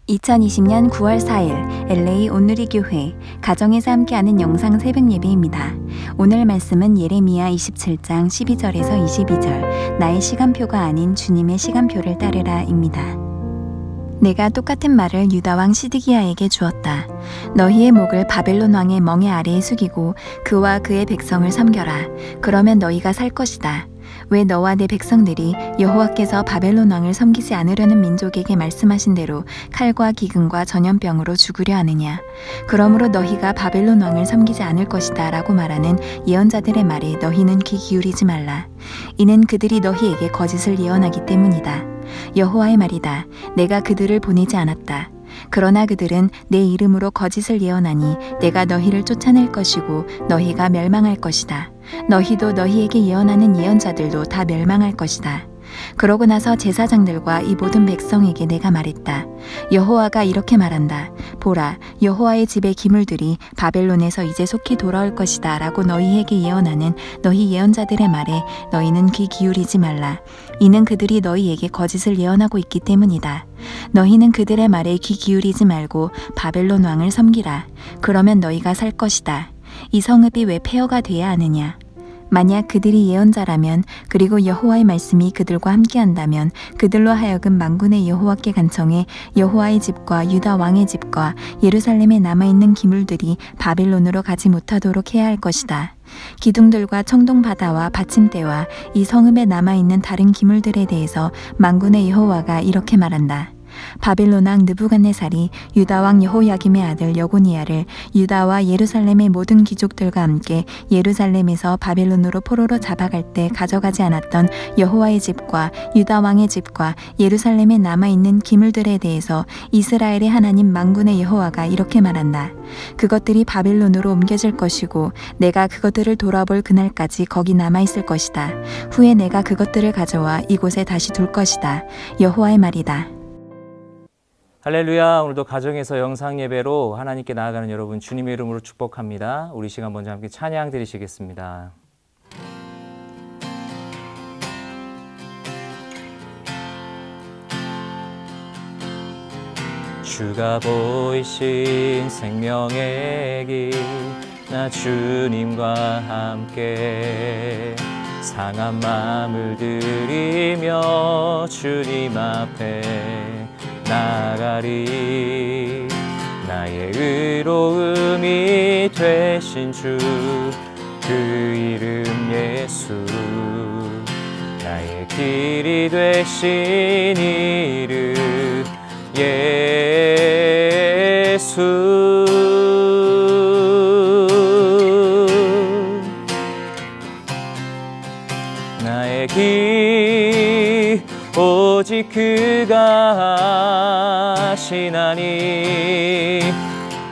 2020년 9월 4일 LA 온누리교회 가정에서 함께하는 영상 새벽 예배입니다. 오늘 말씀은 예레미야 27장 12절에서 22절 나의 시간표가 아닌 주님의 시간표를 따르라입니다. 내가 똑같은 말을 유다왕 시드기야에게 주었다. 너희의 목을 바벨론 왕의 멍에 아래에 숙이고 그와 그의 백성을 섬겨라. 그러면 너희가 살 것이다. 왜 너와 내 백성들이 여호와께서 바벨론 왕을 섬기지 않으려는 민족에게 말씀하신 대로 칼과 기근과 전염병으로 죽으려 하느냐. 그러므로 너희가 바벨론 왕을 섬기지 않을 것이다 라고 말하는 예언자들의 말에 너희는 귀 기울이지 말라. 이는 그들이 너희에게 거짓을 예언하기 때문이다. 여호와의 말이다. 내가 그들을 보내지 않았다. 그러나 그들은 내 이름으로 거짓을 예언하니 내가 너희를 쫓아낼 것이고 너희가 멸망할 것이다. 너희도 너희에게 예언하는 예언자들도 다 멸망할 것이다. 그러고 나서 제사장들과 이 모든 백성에게 내가 말했다. 여호와가 이렇게 말한다. 보라, 여호와의 집의 기물들이 바벨론에서 이제 속히 돌아올 것이다 라고 너희에게 예언하는 너희 예언자들의 말에 너희는 귀 기울이지 말라. 이는 그들이 너희에게 거짓을 예언하고 있기 때문이다. 너희는 그들의 말에 귀 기울이지 말고 바벨론 왕을 섬기라. 그러면 너희가 살 것이다. 이 성읍이 왜 폐허가 돼야 하느냐. 만약 그들이 예언자라면 그리고 여호와의 말씀이 그들과 함께한다면 그들로 하여금 만군의 여호와께 간청해 여호와의 집과 유다 왕의 집과 예루살렘에 남아있는 기물들이 바벨론으로 가지 못하도록 해야 할 것이다. 기둥들과 청동바다와 받침대와 이 성읍에 남아있는 다른 기물들에 대해서 만군의 여호와가 이렇게 말한다. 바벨론 왕 느부갓네살이 유다 왕 여호야김의 아들 여고니야를 유다와 예루살렘의 모든 귀족들과 함께 예루살렘에서 바벨론으로 포로로 잡아갈 때 가져가지 않았던 여호와의 집과 유다 왕의 집과 예루살렘에 남아있는 기물들에 대해서 이스라엘의 하나님 만군의 여호와가 이렇게 말한다. 그것들이 바벨론으로 옮겨질 것이고 내가 그것들을 돌아볼 그날까지 거기 남아있을 것이다. 후에 내가 그것들을 가져와 이곳에 다시 둘 것이다. 여호와의 말이다. 할렐루야. 오늘도 가정에서 영상 예배로 하나님께 나아가는 여러분 주님의 이름으로 축복합니다. 우리 시간 먼저 함께 찬양 드리시겠습니다. 주가 보이신 생명의 길 나 주님과 함께 상한 마음을 들이며 주님 앞에 나가리. 나의 의로움이 되신 주 그 이름 예수 나의 길이 되신 이름 예수. 나의 길 오직 그가 하시나니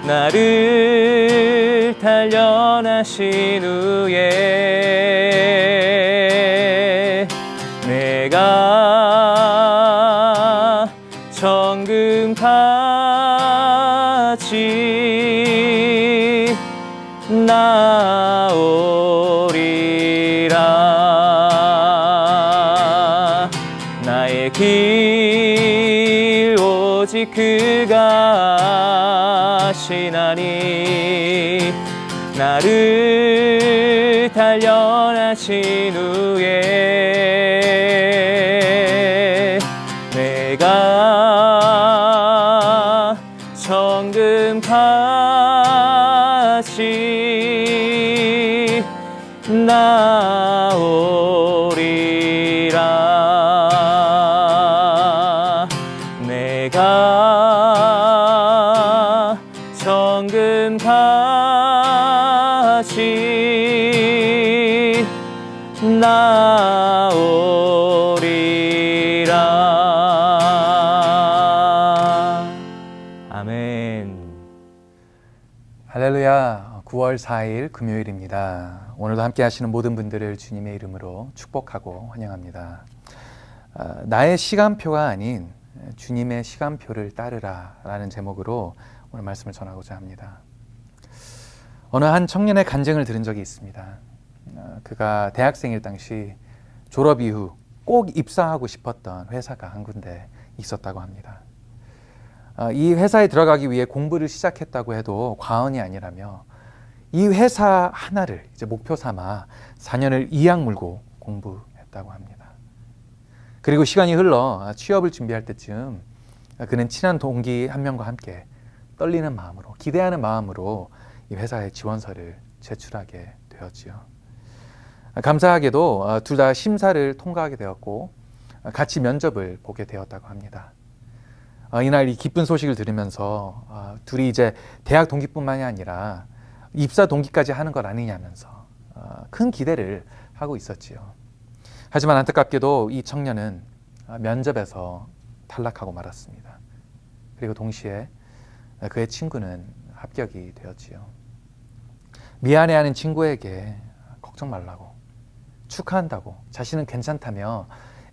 나를 단련하신 후에 내가 정금같이 나오리라. 나의 길 오직 그가 하시나니 나를 단련하신 후에 내가 정금같이 나오리라. 내가 정금같이 나오리라. 아멘. 할렐루야. 9월 4일 금요일입니다. 오늘도 함께 하시는 모든 분들을 주님의 이름으로 축복하고 환영합니다. 나의 시간표가 아닌 주님의 시간표를 따르라 라는 제목으로 오늘 말씀을 전하고자 합니다. 어느 한 청년의 간증을 들은 적이 있습니다. 그가 대학생일 당시 졸업 이후 꼭 입사하고 싶었던 회사가 한 군데 있었다고 합니다. 이 회사에 들어가기 위해 공부를 시작했다고 해도 과언이 아니라며 이 회사 하나를 이제 목표 삼아 4년을 이악 물고 공부했다고 합니다. 그리고 시간이 흘러 취업을 준비할 때쯤 그는 친한 동기 한 명과 함께 떨리는 마음으로, 기대하는 마음으로 이 회사에 지원서를 제출하게 되었지요. 감사하게도 둘 다 심사를 통과하게 되었고 같이 면접을 보게 되었다고 합니다. 이날 이 기쁜 소식을 들으면서 둘이 이제 대학 동기뿐만이 아니라 입사 동기까지 하는 것 아니냐면서 큰 기대를 하고 있었지요. 하지만 안타깝게도 이 청년은 면접에서 탈락하고 말았습니다. 그리고 동시에 그의 친구는 합격이 되었지요. 미안해하는 친구에게 걱정 말라고, 축하한다고, 자신은 괜찮다며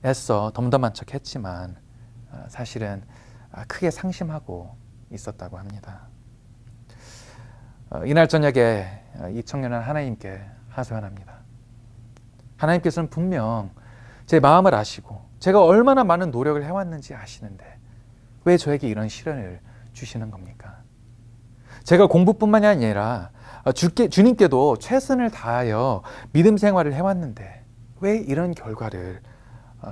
애써 덤덤한 척 했지만 사실은 크게 상심하고 있었다고 합니다. 이날 저녁에 이 청년은 하나님께 하소연합니다. 하나님께서는 분명 제 마음을 아시고 제가 얼마나 많은 노력을 해왔는지 아시는데 왜 저에게 이런 시련을 주시는 겁니까? 제가 공부뿐만이 아니라 주님께도 최선을 다하여 믿음 생활을 해왔는데 왜 이런 결과를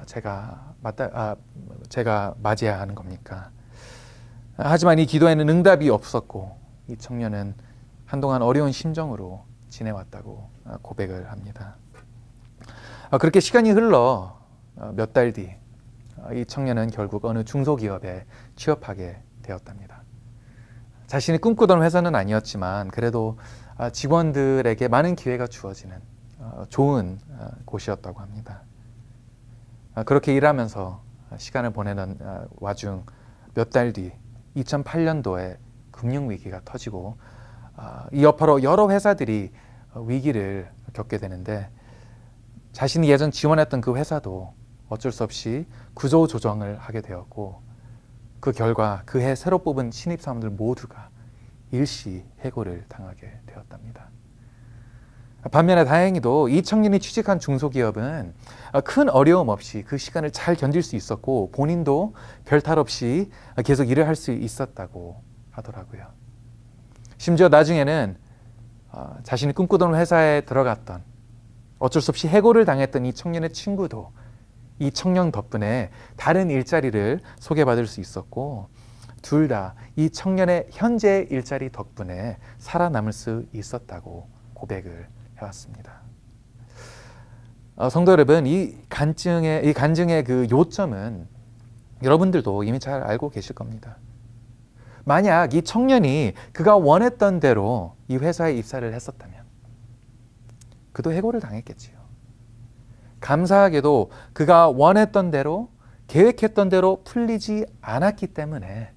제가 맞이해야 하는 겁니까? 하지만 이 기도에는 응답이 없었고 이 청년은 한동안 어려운 심정으로 지내왔다고 고백을 합니다. 그렇게 시간이 흘러 몇 달 뒤 이 청년은 결국 어느 중소기업에 취업하게 되었답니다. 자신이 꿈꾸던 회사는 아니었지만 그래도 직원들에게 많은 기회가 주어지는 좋은 곳이었다고 합니다. 그렇게 일하면서 시간을 보내는 와중 몇 달 뒤 2008년도에 금융위기가 터지고 이 여파로 여러 회사들이 위기를 겪게 되는데 자신이 예전 지원했던 그 회사도 어쩔 수 없이 구조 조정을 하게 되었고 그 결과 그해 새로 뽑은 신입사원들 모두가 일시 해고를 당하게 되었답니다. 반면에 다행히도 이 청년이 취직한 중소기업은 큰 어려움 없이 그 시간을 잘 견딜 수 있었고 본인도 별탈 없이 계속 일을 할 수 있었다고 하더라고요. 심지어 나중에는 자신이 꿈꾸던 회사에 들어갔던 어쩔 수 없이 해고를 당했던 이 청년의 친구도 이 청년 덕분에 다른 일자리를 소개받을 수 있었고 둘 다 이 청년의 현재 일자리 덕분에 살아남을 수 있었다고 고백을 해왔습니다. 성도 여러분, 이 간증의 그 요점은 여러분들도 이미 잘 알고 계실 겁니다. 만약 이 청년이 그가 원했던 대로 이 회사에 입사를 했었다면 그도 해고를 당했겠지요. 감사하게도 그가 원했던 대로 계획했던 대로 풀리지 않았기 때문에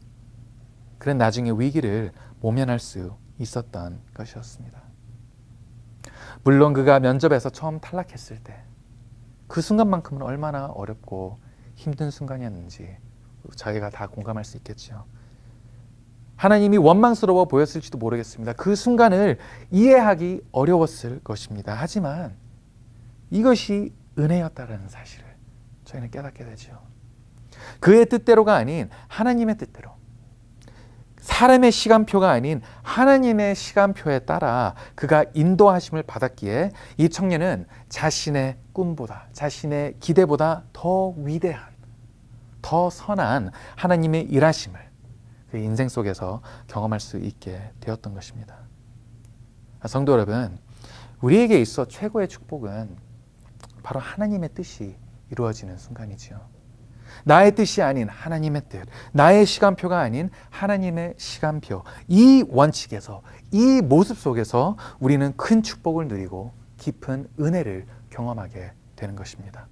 그는 나중에 위기를 모면할 수 있었던 것이었습니다. 물론 그가 면접에서 처음 탈락했을 때 그 순간만큼은 얼마나 어렵고 힘든 순간이었는지 자기가 다 공감할 수 있겠죠. 하나님이 원망스러워 보였을지도 모르겠습니다. 그 순간을 이해하기 어려웠을 것입니다. 하지만 이것이 은혜였다는 사실을 저희는 깨닫게 되죠. 그의 뜻대로가 아닌 하나님의 뜻대로, 사람의 시간표가 아닌 하나님의 시간표에 따라 그가 인도하심을 받았기에 이 청년은 자신의 꿈보다, 자신의 기대보다 더 위대한, 더 선한 하나님의 일하심을 그 인생 속에서 경험할 수 있게 되었던 것입니다. 성도 여러분, 우리에게 있어 최고의 축복은 바로 하나님의 뜻이 이루어지는 순간이지요. 나의 뜻이 아닌 하나님의 뜻, 나의 시간표가 아닌 하나님의 시간표, 이 원칙에서, 이 모습 속에서 우리는 큰 축복을 누리고 깊은 은혜를 경험하게 되는 것입니다.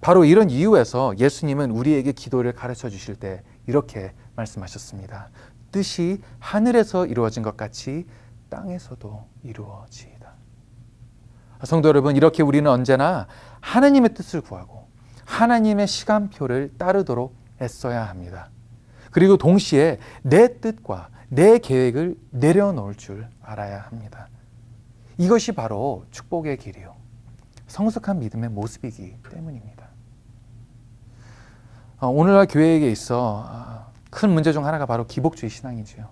바로 이런 이유에서 예수님은 우리에게 기도를 가르쳐 주실 때 이렇게 말씀하셨습니다. 뜻이 하늘에서 이루어진 것 같이 땅에서도 이루어지이다. 성도 여러분, 이렇게 우리는 언제나 하나님의 뜻을 구하고 하나님의 시간표를 따르도록 애써야 합니다. 그리고 동시에 내 뜻과 내 계획을 내려놓을 줄 알아야 합니다. 이것이 바로 축복의 길이요, 성숙한 믿음의 모습이기 때문입니다. 오늘날 교회에 있어 큰 문제 중 하나가 바로 기복주의 신앙이지요.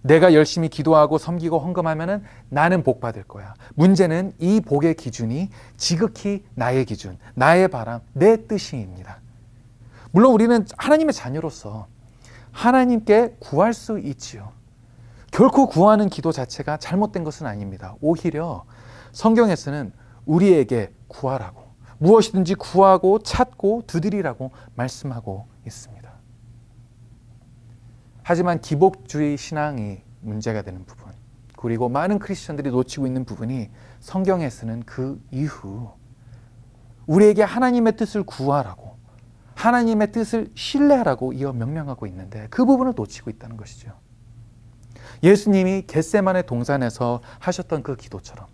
내가 열심히 기도하고 섬기고 헌금하면은 나는 복 받을 거야. 문제는 이 복의 기준이 지극히 나의 기준, 나의 바람, 내 뜻입니다. 물론 우리는 하나님의 자녀로서 하나님께 구할 수 있지요. 결코 구하는 기도 자체가 잘못된 것은 아닙니다. 오히려 성경에서는 우리에게 구하라고, 무엇이든지 구하고 찾고 두드리라고 말씀하고 있습니다. 하지만 기복주의 신앙이 문제가 되는 부분, 그리고 많은 크리스천들이 놓치고 있는 부분이 성경에서는 그 이후 우리에게 하나님의 뜻을 구하라고, 하나님의 뜻을 신뢰하라고 이어 명령하고 있는데 그 부분을 놓치고 있다는 것이죠. 예수님이 겟세마네 동산에서 하셨던 그 기도처럼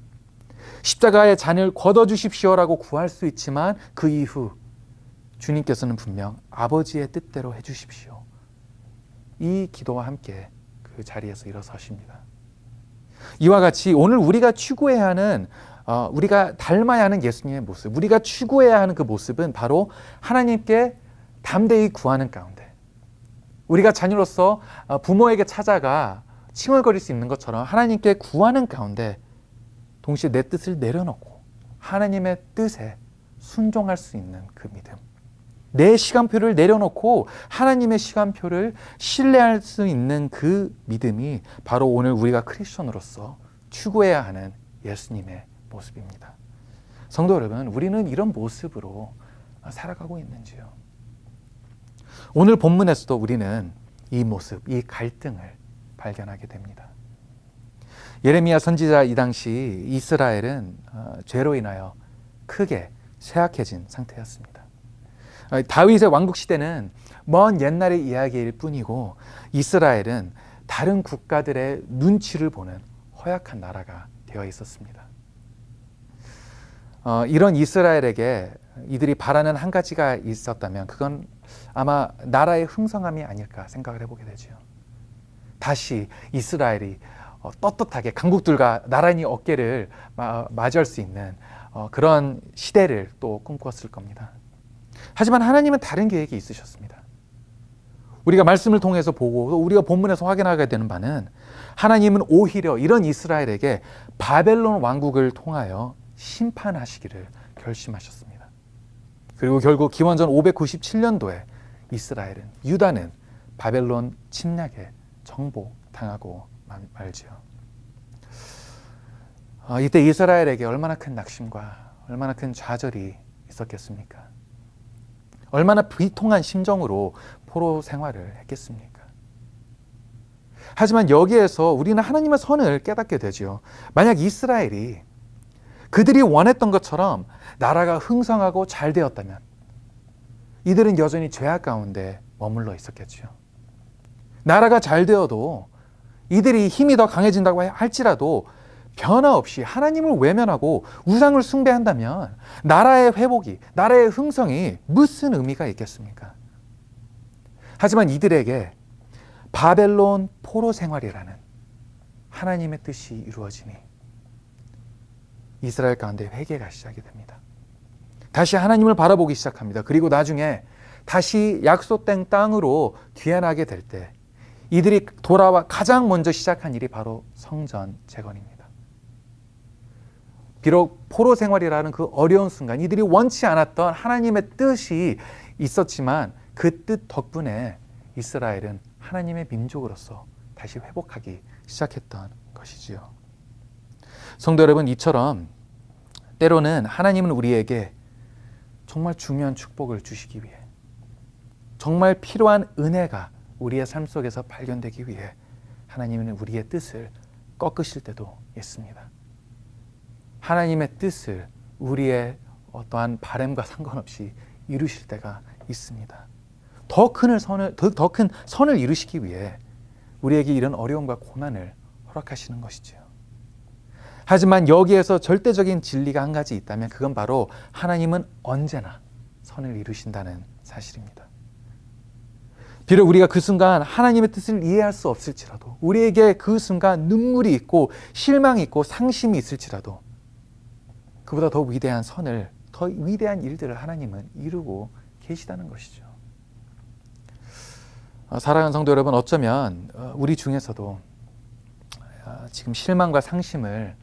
십자가의 잔을 걷어주십시오라고 구할 수 있지만 그 이후 주님께서는 분명 아버지의 뜻대로 해주십시오, 이 기도와 함께 그 자리에서 일어서십니다. 이와 같이 오늘 우리가 추구해야 하는, 우리가 닮아야 하는 예수님의 모습, 우리가 추구해야 하는 그 모습은 바로 하나님께 담대히 구하는 가운데, 우리가 자녀로서 부모에게 찾아가 칭얼거릴 수 있는 것처럼 하나님께 구하는 가운데 동시에 내 뜻을 내려놓고 하나님의 뜻에 순종할 수 있는 그 믿음, 내 시간표를 내려놓고 하나님의 시간표를 신뢰할 수 있는 그 믿음이 바로 오늘 우리가 크리스천으로서 추구해야 하는 예수님의 모습입니다. 성도 여러분, 우리는 이런 모습으로 살아가고 있는지요? 오늘 본문에서도 우리는 이 모습, 이 갈등을 발견하게 됩니다. 예레미야 선지자 이 당시 이스라엘은 죄로 인하여 크게 쇠약해진 상태였습니다. 다윗의 왕국 시대는 먼 옛날의 이야기일 뿐이고 이스라엘은 다른 국가들의 눈치를 보는 허약한 나라가 되어 있었습니다. 이런 이스라엘에게 이들이 바라는 한 가지가 있었다면 그건 아마 나라의 흥성함이 아닐까 생각을 해보게 되죠. 다시 이스라엘이 떳떳하게 강국들과 나란히 어깨를 맞이할 수 있는 그런 시대를 또 꿈꿨을 겁니다. 하지만 하나님은 다른 계획이 있으셨습니다. 우리가 말씀을 통해서 보고 또 우리가 본문에서 확인하게 되는 바는 하나님은 오히려 이런 이스라엘에게 바벨론 왕국을 통하여 심판하시기를 결심하셨습니다. 그리고 결국 기원전 597년도에 이스라엘은, 유다는 바벨론 침략에 정복당하고 말지요. 이때 이스라엘에게 얼마나 큰 낙심과 얼마나 큰 좌절이 있었겠습니까? 얼마나 비통한 심정으로 포로 생활을 했겠습니까? 하지만 여기에서 우리는 하나님의 선을 깨닫게 되죠. 만약 이스라엘이 그들이 원했던 것처럼 나라가 흥성하고 잘 되었다면 이들은 여전히 죄악 가운데 머물러 있었겠죠. 나라가 잘 되어도 이들이 힘이 더 강해진다고 할지라도 변화 없이 하나님을 외면하고 우상을 숭배한다면 나라의 회복이, 나라의 흥성이 무슨 의미가 있겠습니까? 하지만 이들에게 바벨론 포로 생활이라는 하나님의 뜻이 이루어지니 이스라엘 가운데 회개가 시작이 됩니다. 다시 하나님을 바라보기 시작합니다. 그리고 나중에 다시 약속된 땅으로 귀환하게 될 때 이들이 돌아와 가장 먼저 시작한 일이 바로 성전 재건입니다. 비록 포로 생활이라는 그 어려운 순간 이들이 원치 않았던 하나님의 뜻이 있었지만 그 뜻 덕분에 이스라엘은 하나님의 민족으로서 다시 회복하기 시작했던 것이지요. 성도 여러분, 이처럼 때로는 하나님은 우리에게 정말 중요한 축복을 주시기 위해, 정말 필요한 은혜가 우리의 삶 속에서 발견되기 위해 하나님은 우리의 뜻을 꺾으실 때도 있습니다. 하나님의 뜻을 우리의 어떠한 바램과 상관없이 이루실 때가 있습니다. 더 큰 선을 이루시기 위해 우리에게 이런 어려움과 고난을 허락하시는 것이지요. 하지만 여기에서 절대적인 진리가 한 가지 있다면 그건 바로 하나님은 언제나 선을 이루신다는 사실입니다. 비록 우리가 그 순간 하나님의 뜻을 이해할 수 없을지라도, 우리에게 그 순간 눈물이 있고 실망이 있고 상심이 있을지라도 그보다 더 위대한 선을, 더 위대한 일들을 하나님은 이루고 계시다는 것이죠. 사랑하는 성도 여러분, 어쩌면 우리 중에서도 지금 실망과 상심을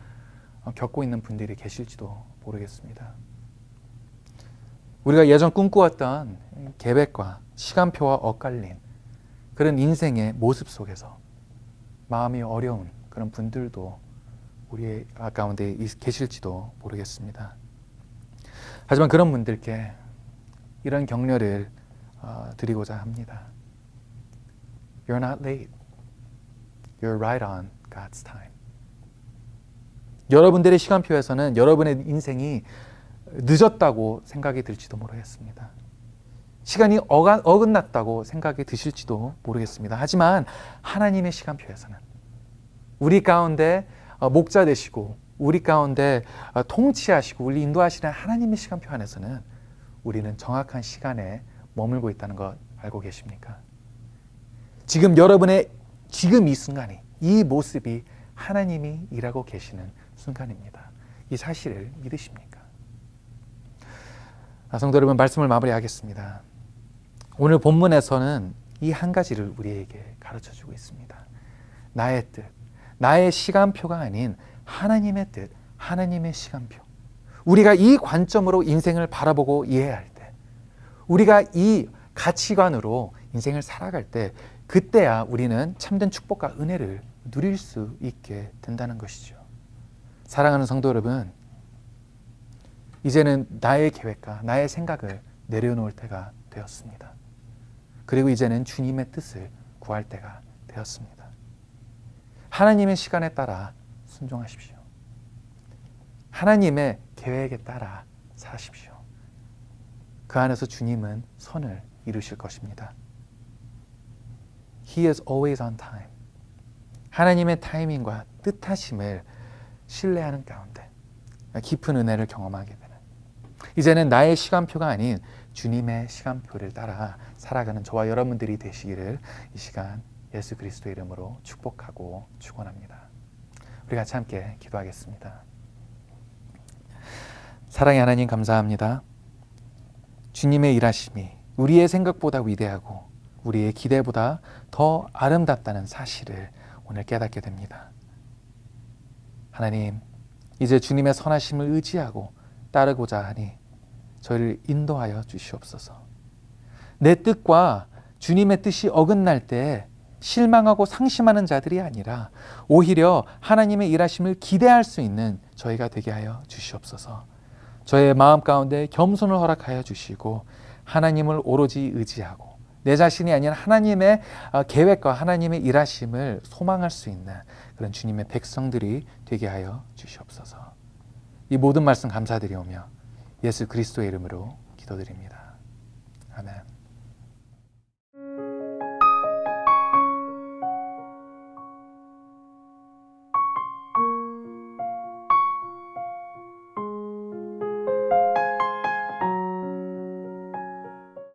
겪고 있는 분들이 계실지도 모르겠습니다. 우리가 예전 꿈꾸었던 계획과 시간표와 엇갈린 그런 인생의 모습 속에서 마음이 어려운 그런 분들도 우리 가운데 계실지도 모르겠습니다. 하지만 그런 분들께 이런 격려를 드리고자 합니다. You're not late. You're right on God's time. 여러분들의 시간표에서는 여러분의 인생이 늦었다고 생각이 들지도 모르겠습니다. 시간이 어긋났다고 생각이 드실지도 모르겠습니다. 하지만 하나님의 시간표에서는 우리 가운데 목자 되시고 우리 가운데 통치하시고 우리 인도하시는 하나님의 시간표 안에서는 우리는 정확한 시간에 머물고 있다는 것 알고 계십니까? 지금 여러분의 지금 이 순간이, 이 모습이 하나님이 일하고 계시는 순간입니다. 이 사실을 믿으십니까? 성도 여러분, 말씀을 마무리하겠습니다. 오늘 본문에서는 이 한 가지를 우리에게 가르쳐주고 있습니다. 나의 뜻, 나의 시간표가 아닌 하나님의 뜻, 하나님의 시간표. 우리가 이 관점으로 인생을 바라보고 이해할 때, 우리가 이 가치관으로 인생을 살아갈 때, 그때야 우리는 참된 축복과 은혜를 누릴 수 있게 된다는 것이죠. 사랑하는 성도 여러분, 이제는 나의 계획과 나의 생각을 내려놓을 때가 되었습니다. 그리고 이제는 주님의 뜻을 구할 때가 되었습니다. 하나님의 시간에 따라 순종하십시오. 하나님의 계획에 따라 사십시오. 그 안에서 주님은 선을 이루실 것입니다. He is always on time. 하나님의 타이밍과 뜻하심을 신뢰하는 가운데 깊은 은혜를 경험하게 되는, 이제는 나의 시간표가 아닌 주님의 시간표를 따라 살아가는 저와 여러분들이 되시기를 이 시간 예수 그리스도의 이름으로 축복하고 축원합니다. 우리 같이 함께 기도하겠습니다. 사랑의 하나님, 감사합니다. 주님의 일하심이 우리의 생각보다 위대하고 우리의 기대보다 더 아름답다는 사실을 오늘 깨닫게 됩니다. 하나님, 이제 주님의 선하심을 의지하고 따르고자 하니 저희를 인도하여 주시옵소서. 내 뜻과 주님의 뜻이 어긋날 때 실망하고 상심하는 자들이 아니라 오히려 하나님의 일하심을 기대할 수 있는 저희가 되게 하여 주시옵소서. 저의 마음 가운데 겸손을 허락하여 주시고 하나님을 오로지 의지하고 내 자신이 아닌 하나님의 계획과 하나님의 일하심을 소망할 수 있는 그런 주님의 백성들이 되게 하여 주시옵소서. 이 모든 말씀 감사드리오며 예수 그리스도의 이름으로 기도드립니다. 아멘.